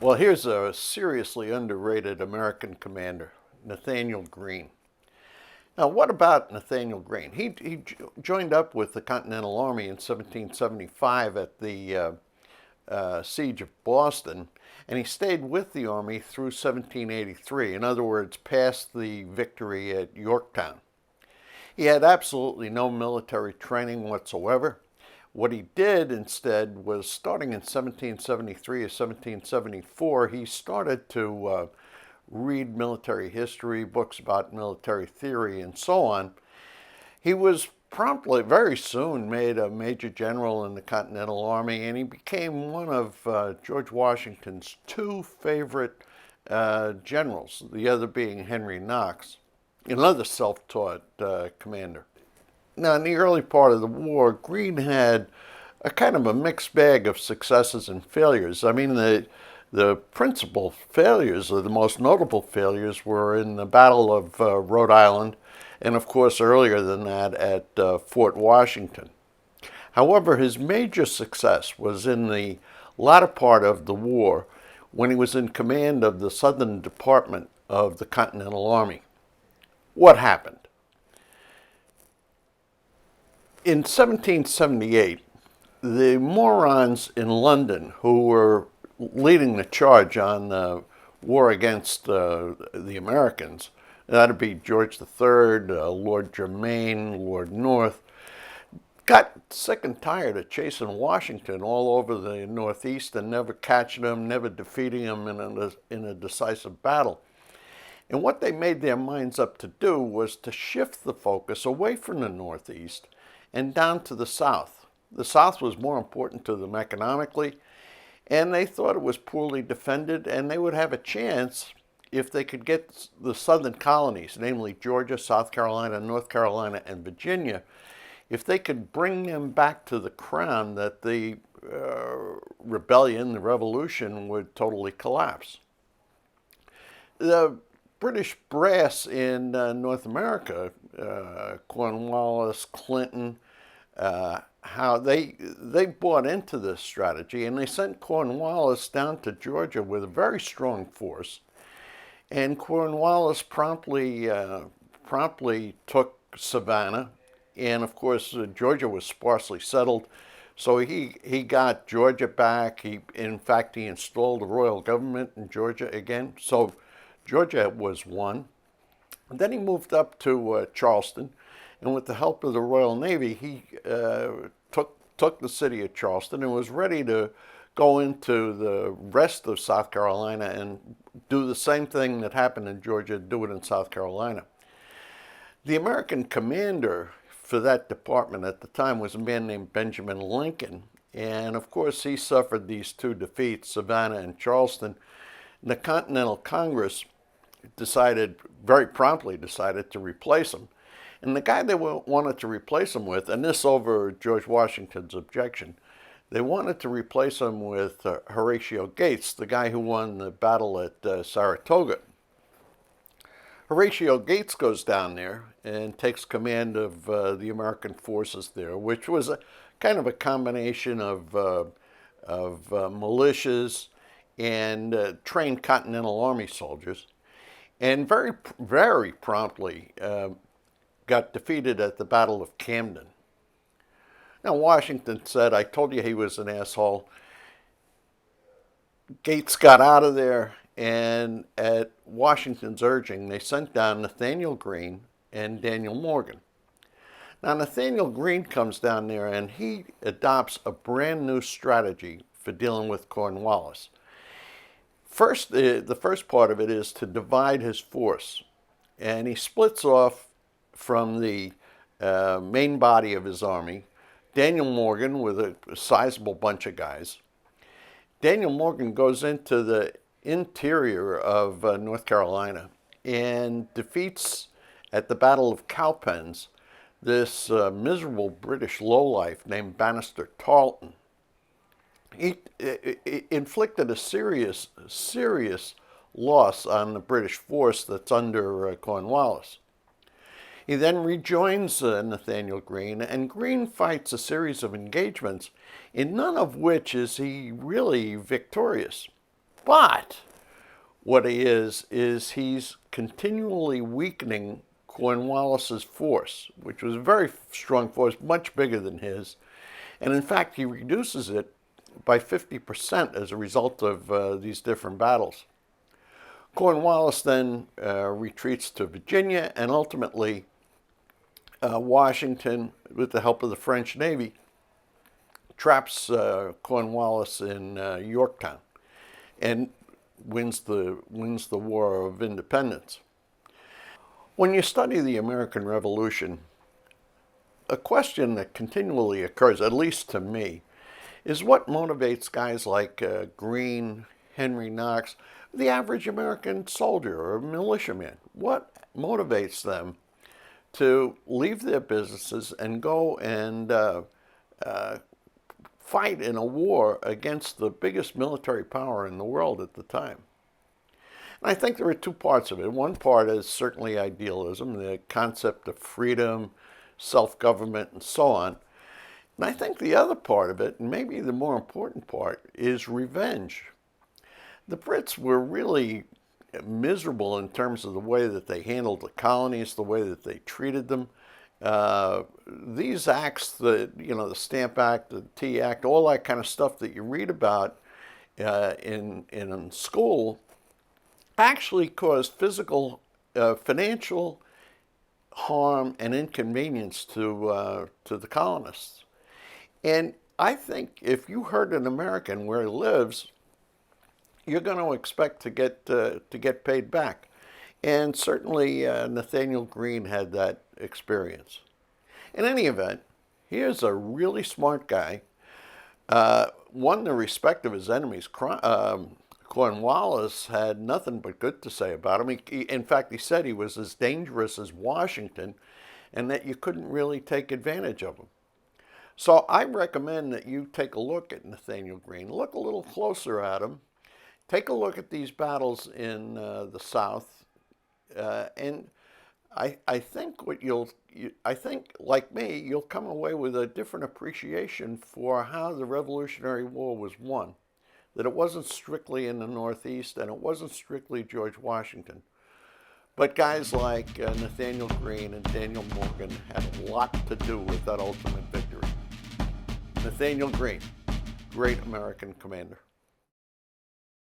Well, here's a seriously underrated American commander, Nathanael Greene. Now, what about Nathanael Greene? He joined up with the Continental Army in 1775 at the siege of Boston, and he stayed with the Army through 1783. In other words, past the victory at Yorktown. He had absolutely no military training whatsoever. What he did instead was, starting in 1773 or 1774, he started to read military history, books about military theory, and so on. He was promptly, very soon, made a major general in the Continental Army, and he became one of George Washington's two favorite generals, the other being Henry Knox, another self-taught commander. Now, in the early part of the war, Greene had a kind of a mixed bag of successes and failures. I mean, the principal failures, or the most notable failures, were in the Battle of Rhode Island, and of course earlier than that at Fort Washington. However, his major success was in the latter part of the war when he was in command of the Southern Department of the Continental Army. What happened? In 1778, the morons in London who were leading the charge on the war against the Americans, that'd be George III, Lord Germain, Lord North, got sick and tired of chasing Washington all over the Northeast and never catching him, never defeating him in a decisive battle. And what they made their minds up to do was to shift the focus away from the Northeast and down to the South. The South was more important to them economically, and they thought it was poorly defended, and they would have a chance if they could get the southern colonies, namely Georgia, South Carolina, North Carolina, and Virginia, if they could bring them back to the crown, that the rebellion, the revolution, would totally collapse. The British brass in North America, Cornwallis, Clinton, how they bought into this strategy, and they sent Cornwallis down to Georgia with a very strong force. And Cornwallis promptly took Savannah, and of course Georgia was sparsely settled, so he got Georgia back. In fact, he installed a royal government in Georgia again. So Georgia was won. And then he moved up to Charleston, and with the help of the Royal Navy, he took the city of Charleston and was ready to go into the rest of South Carolina and do the same thing that happened in Georgia, do it in South Carolina. The American commander for that department at the time was a man named Benjamin Lincoln, and of course he suffered these two defeats, Savannah and Charleston. And the Continental Congress very promptly decided to replace him. And the guy they wanted to replace him with, and this over George Washington's objection, they wanted to replace him with Horatio Gates, the guy who won the battle at Saratoga. Horatio Gates goes down there and takes command of the American forces there, which was a kind of a combination of militias and trained Continental Army soldiers, and very, very promptly got defeated at the Battle of Camden. Now, Washington said, I told you he was an asshole. Gates got out of there, and at Washington's urging, they sent down Nathanael Greene and Daniel Morgan. Now, Nathanael Greene comes down there, and he adopts a brand new strategy for dealing with Cornwallis. First, the first part of it is to divide his force, and he splits off from the main body of his army, Daniel Morgan with a sizable bunch of guys. Daniel Morgan goes into the interior of North Carolina and defeats at the Battle of Cowpens this miserable British lowlife named Bannister Tarleton. He inflicted a serious loss on the British force that's under Cornwallis. He then rejoins Nathanael Greene, and Greene fights a series of engagements, in none of which is he really victorious. But what he is he's continually weakening Cornwallis's force, which was a very strong force, much bigger than his. And in fact, he reduces it by 50% as a result of these different battles. Cornwallis then retreats to Virginia, and ultimately Washington, with the help of the French Navy, traps Cornwallis in Yorktown and wins the War of Independence. When you study the American Revolution, a question that continually occurs, at least to me, is what motivates guys like Greene, Henry Knox, the average American soldier or militiaman. What motivates them to leave their businesses and go and fight in a war against the biggest military power in the world at the time? And I think there are two parts of it. One part is certainly idealism, the concept of freedom, self-government, and so on. And I think the other part of it, and maybe the more important part, is revenge. The Brits were really miserable in terms of the way that they handled the colonies, the way that they treated them. These acts, the Stamp Act, the Tea Act, all that kind of stuff that you read about in school, actually caused physical, financial harm and inconvenience to the colonists. And I think if you hurt an American where he lives, you're going to expect to get paid back. And certainly Nathanael Greene had that experience. In any event, here's a really smart guy, won the respect of his enemies. Cornwallis had nothing but good to say about him. In fact, he said he was as dangerous as Washington and that you couldn't really take advantage of him. So I recommend that you take a look at Nathanael Greene. Look a little closer at him. Take a look at these battles in the South, and I think I think, like me, you'll come away with a different appreciation for how the Revolutionary War was won. That it wasn't strictly in the Northeast, and it wasn't strictly George Washington. But guys like Nathanael Greene and Daniel Morgan had a lot to do with that ultimate victory. Nathanael Greene, great American commander.